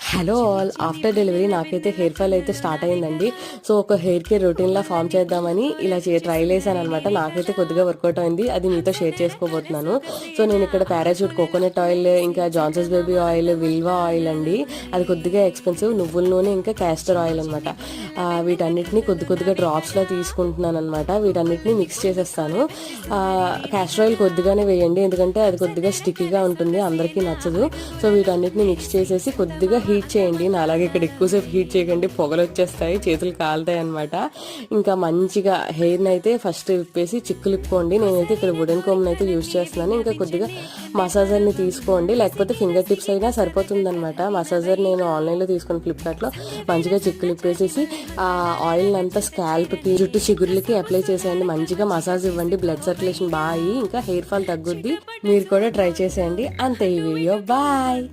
Hello all, after delivery నాకైతే hair fall అయితే start అయిందండి. సో ఒక హెయిర్ కేర్ రొటీన్లా ఫామ్ చేద్దామని ఇలా ట్రైల్ వేసాను అనమాట. నాకైతే కొద్దిగా వర్కౌట్ అయింది, అది మీతో షేర్ చేసుకోబోతున్నాను. సో నేను ఇక్కడ పారాషూట్ కోకోనట్ ఆయిల్, ఇంకా Johnson's baby oil, Vilvah oil అండి, అది కొద్దిగా ఎక్స్పెన్సివ్, నువ్వుల నూనె, ఇంకా క్యాస్టర్ ఆయిల్ అనమాట. వీటన్నిటిని కొద్దిగా డ్రాప్స్లో తీసుకుంటున్నాను అనమాట. వీటన్నిటిని మిక్స్ చేసేస్తాను. క్యాస్టర్ ఆయిల్ కొద్దిగానే వేయండి, ఎందుకంటే అది కొద్దిగా స్టిక్కీగా ఉంటుంది, అందరికీ నచ్చదు. సో వీటన్నిటిని మిక్స్ చేసేసి కొద్దిగా హీట్ చేయండి. నా అలాగే ఇక్కడ ఎక్కువసేపు హీట్ చేయకండి, పొగలు వచ్చేస్తాయి, చేతులు కాలుతాయి అనమాట. ఇంకా మంచిగా హెయిర్ని అయితే ఫస్ట్ విప్పేసి చిక్కులిప్పుకోండి. నేనైతే ఇక్కడ వుడెన్ కోమ్ని అయితే యూజ్ చేస్తున్నాను. ఇంకా కొద్దిగా మసాజర్ని తీసుకోండి, లేకపోతే ఫింగర్ టిప్స్ అయినా సరిపోతుంది అనమాట. మసాజర్ నేను ఆన్లైన్లో తీసుకుని ఫ్లిప్కార్ట్లో. మంచిగా చిక్కులిప్పేసేసి ఆ ఆయిల్ అంతా స్కాల్ప్కి, జుట్టు చిగుర్లకి అప్లై చేసేయండి. మంచిగా మసాజ్ ఇవ్వండి, బ్లడ్ సర్క్యులేషన్ బాగా అయ్యి ఇంకా హెయిర్ ఫాల్ తగ్గుద్ది. మీరు కూడా ట్రై చేసేయండి. అంతే ఈ వీడియో. బాయ్.